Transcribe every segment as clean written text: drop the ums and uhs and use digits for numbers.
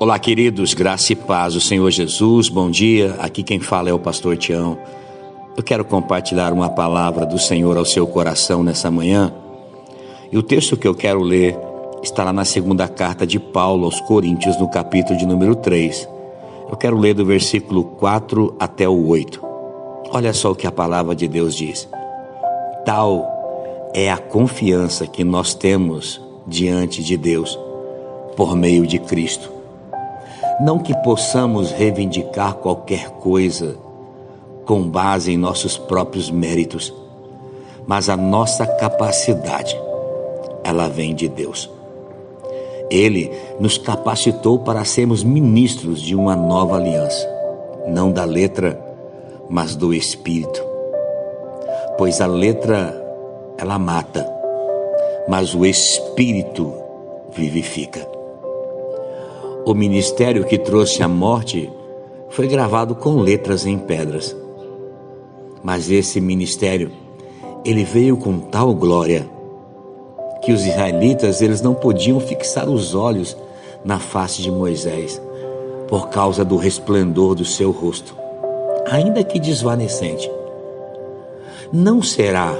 Olá, queridos, graça e paz do Senhor Jesus, bom dia. Aqui quem fala é o pastor Tião. Eu quero compartilhar uma palavra do Senhor ao seu coração nessa manhã. E o texto que eu quero ler está lá na segunda carta de Paulo aos Coríntios, no capítulo de número 3. Eu quero ler do versículo 4 até o 8. Olha só o que a palavra de Deus diz. Tal é a confiança que nós temos diante de Deus, por meio de Cristo. Não que possamos reivindicar qualquer coisa com base em nossos próprios méritos, mas a nossa capacidade, ela vem de Deus. Ele nos capacitou para sermos ministros de uma nova aliança, não da letra, mas do Espírito. Pois a letra, ela mata, mas o Espírito vivifica. O ministério que trouxe a morte foi gravado com letras em pedras. Mas esse ministério, ele veio com tal glória que os israelitas, eles não podiam fixar os olhos na face de Moisés por causa do resplendor do seu rosto, ainda que desvanecente. Não será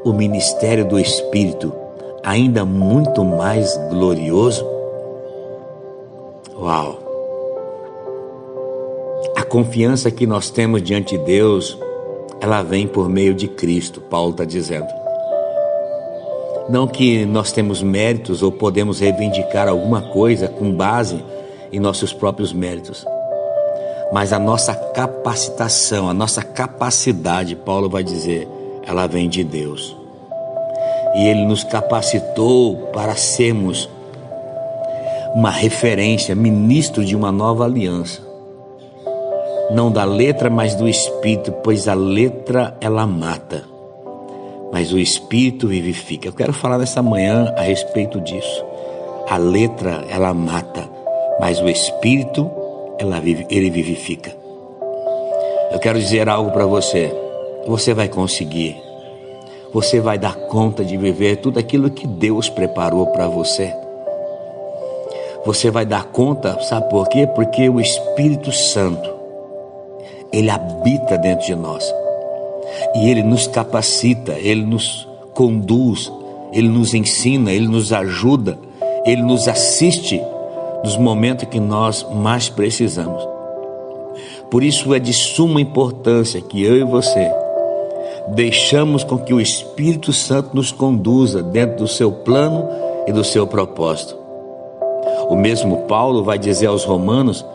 o ministério do Espírito ainda muito mais glorioso? Uau! A confiança que nós temos diante de Deus, ela vem por meio de Cristo, Paulo está dizendo. Não que nós temos méritos ou podemos reivindicar alguma coisa com base em nossos próprios méritos, mas a nossa capacitação, a nossa capacidade, Paulo vai dizer, ela vem de Deus. E Ele nos capacitou para sermos uma referência, ministro de uma nova aliança. Não da letra, mas do Espírito, pois a letra ela mata, mas o Espírito vivifica. Eu quero falar nessa manhã a respeito disso. A letra ela mata, mas o Espírito ele vivifica. Eu quero dizer algo para você. Você vai conseguir. Você vai dar conta de viver tudo aquilo que Deus preparou para você. Você vai dar conta, sabe por quê? Porque o Espírito Santo, ele habita dentro de nós. E ele nos capacita, ele nos conduz, ele nos ensina, ele nos ajuda, ele nos assiste nos momentos que nós mais precisamos. Por isso é de suma importância que eu e você deixamos com que o Espírito Santo nos conduza dentro do seu plano e do seu propósito. O mesmo Paulo vai dizer aos Romanos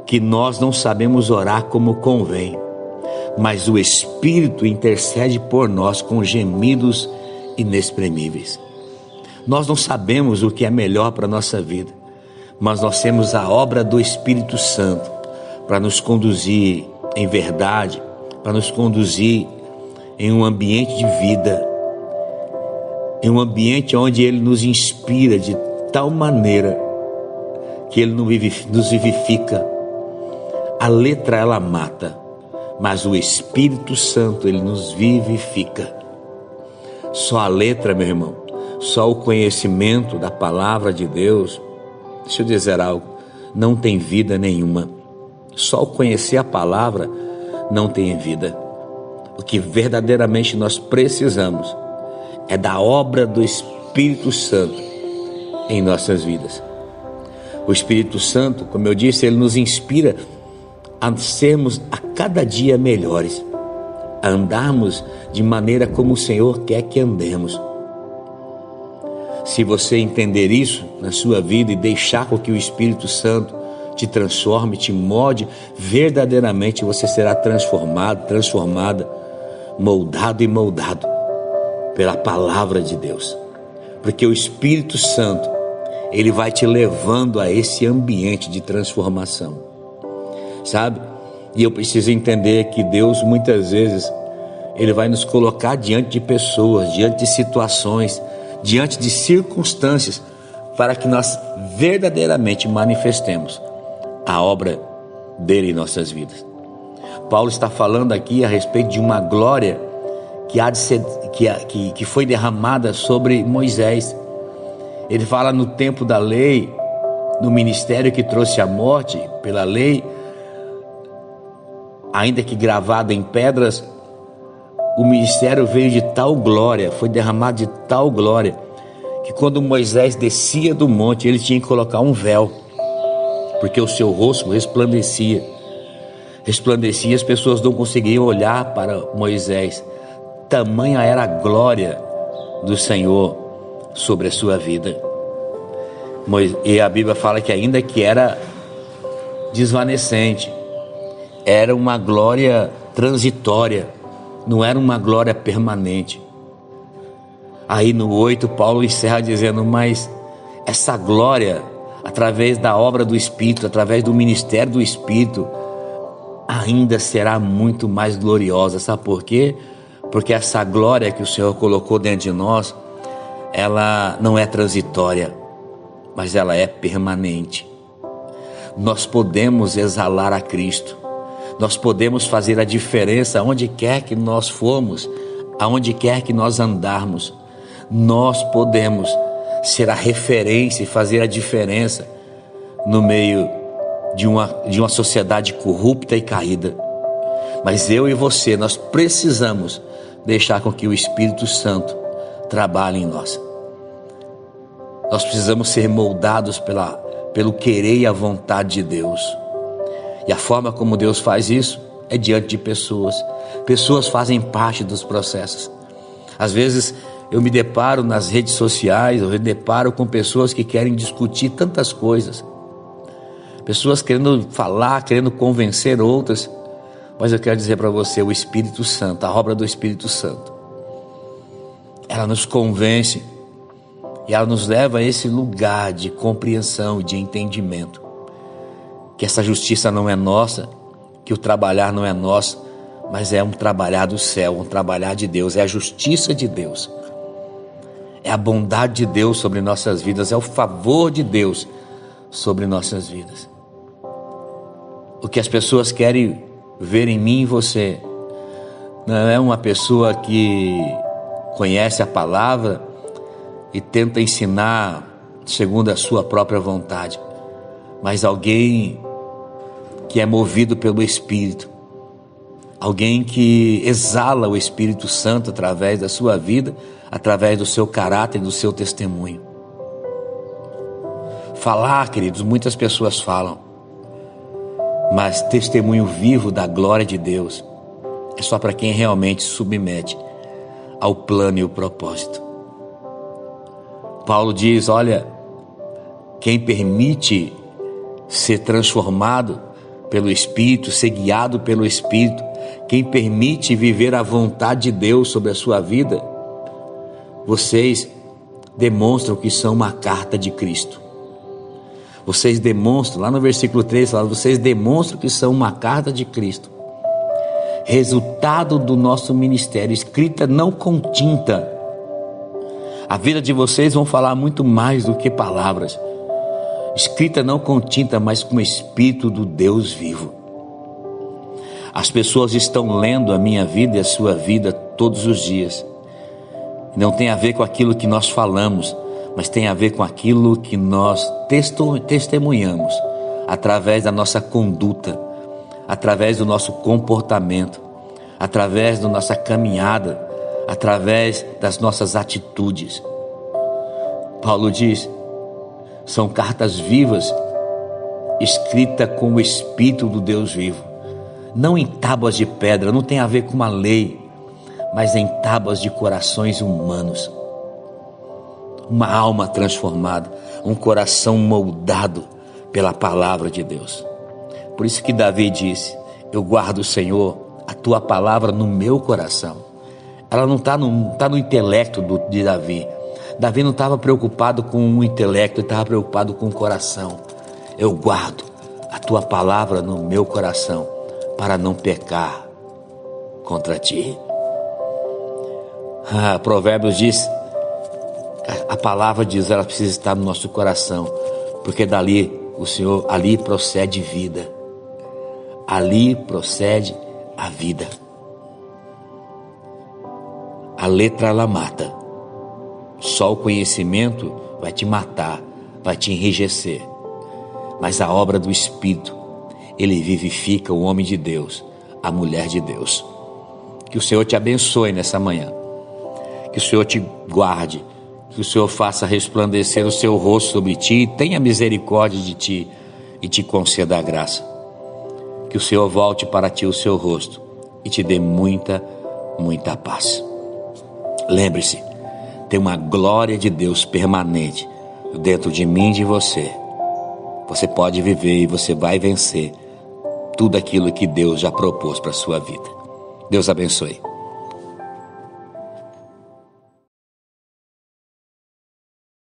que nós não sabemos orar como convém, mas o Espírito intercede por nós com gemidos inexprimíveis. Nós não sabemos o que é melhor para a nossa vida, mas nós temos a obra do Espírito Santo para nos conduzir em verdade, para nos conduzir em um ambiente de vida, em um ambiente onde Ele nos inspira de tal maneira que Ele nos vivifica. A letra ela mata, mas o Espírito Santo ele nos vivifica. Só a letra, meu irmão, só o conhecimento da palavra de Deus, deixa eu dizer algo, não tem vida nenhuma. Só o conhecer a palavra não tem vida. O que verdadeiramente nós precisamos é da obra do Espírito Santo em nossas vidas. O Espírito Santo, como eu disse, ele nos inspira a sermos a cada dia melhores, a andarmos de maneira como o Senhor quer que andemos. Se você entender isso na sua vida e deixar com que o Espírito Santo te transforme, te molde, verdadeiramente você será transformado, transformada, moldado e moldado pela palavra de Deus. Porque o Espírito Santo, ele vai te levando a esse ambiente de transformação, sabe? E eu preciso entender que Deus muitas vezes ele vai nos colocar diante de pessoas, diante de situações, diante de circunstâncias, para que nós verdadeiramente manifestemos a obra dele em nossas vidas. Paulo está falando aqui a respeito de uma glória que foi derramada sobre Moisés. Ele fala no tempo da lei, no ministério que trouxe a morte pela lei, ainda que gravado em pedras, o ministério veio de tal glória, foi derramado de tal glória, que quando Moisés descia do monte, ele tinha que colocar um véu, porque o seu rosto resplandecia, as pessoas não conseguiam olhar para Moisés, tamanha era a glória do Senhor sobre a sua vida. E a Bíblia fala que ainda que era desvanecente, era uma glória transitória, não era uma glória permanente. Aí no 8 Paulo encerra dizendo: mas essa glória, através da obra do Espírito, através do ministério do Espírito, ainda será muito mais gloriosa. Sabe por quê? Porque essa glória que o Senhor colocou dentro de nós, ela não é transitória, mas ela é permanente. Nós podemos exalar a Cristo, nós podemos fazer a diferença aonde quer que nós formos, aonde quer que nós andarmos. Nós podemos ser a referência e fazer a diferença no meio de uma sociedade corrupta e caída. Mas eu e você, nós precisamos deixar com que o Espírito Santo trabalhe em nós. Nós precisamos ser moldados pelo querer e a vontade de Deus. E a forma como Deus faz isso é diante de pessoas. Pessoas fazem parte dos processos. Às vezes eu me deparo nas redes sociais, eu me deparo com pessoas que querem discutir tantas coisas. Pessoas querendo falar, querendo convencer outras. Mas eu quero dizer para você, o Espírito Santo, a obra do Espírito Santo, ela nos convence e ela nos leva a esse lugar de compreensão e de entendimento. Que essa justiça não é nossa, que o trabalhar não é nosso, mas é um trabalhar do céu, um trabalhar de Deus, é a justiça de Deus. É a bondade de Deus sobre nossas vidas, é o favor de Deus sobre nossas vidas. O que as pessoas querem ver em mim e você não é uma pessoa que conhece a palavra e tenta ensinar segundo a sua própria vontade, mas alguém que é movido pelo Espírito, alguém que exala o Espírito Santo através da sua vida, através do seu caráter e do seu testemunho. Falar, queridos, muitas pessoas falam, mas testemunho vivo da glória de Deus é só para quem realmente se submete ao plano e o propósito. Paulo diz: olha, quem permite ser transformado pelo Espírito, ser guiado pelo Espírito, quem permite viver a vontade de Deus sobre a sua vida, vocês demonstram que são uma carta de Cristo. Vocês demonstram, lá no versículo 3, fala, vocês demonstram que são uma carta de Cristo, resultado do nosso ministério, escrita não com tinta. A vida de vocês vão falar muito mais do que palavras, escrita não com tinta, mas com o Espírito do Deus vivo. As pessoas estão lendo a minha vida e a sua vida todos os dias. Não tem a ver com aquilo que nós falamos, mas tem a ver com aquilo que nós testemunhamos através da nossa conduta, através do nosso comportamento, através da nossa caminhada, através das nossas atitudes. Paulo diz: são cartas vivas, escritas com o Espírito do Deus vivo, não em tábuas de pedra, não tem a ver com uma lei, mas em tábuas de corações humanos. Uma alma transformada, um coração moldado pela palavra de Deus. Por isso que Davi disse: eu guardo, Senhor, a tua palavra no meu coração. Ela não está no intelecto de Davi. Davi não estava preocupado com o intelecto, ele estava preocupado com o coração. Eu guardo a tua palavra no meu coração para não pecar contra ti. Provérbios diz, a palavra diz, ela precisa estar no nosso coração, porque dali o Senhor, ali procede vida, ali procede a vida. A letra ela mata, só o conhecimento vai te matar, vai te enrijecer. mas a obra do Espírito, ele vivifica o homem de Deus, a mulher de Deus. Que o Senhor te abençoe nessa manhã, que o Senhor te guarde, que o Senhor faça resplandecer o seu rosto sobre ti, tenha misericórdia de ti e te conceda a graça. Que o Senhor volte para ti o seu rosto e te dê muita, muita paz. Lembre-se, tem uma glória de Deus permanente dentro de mim e de você. Você pode viver e você vai vencer tudo aquilo que Deus já propôs para a sua vida. Deus abençoe.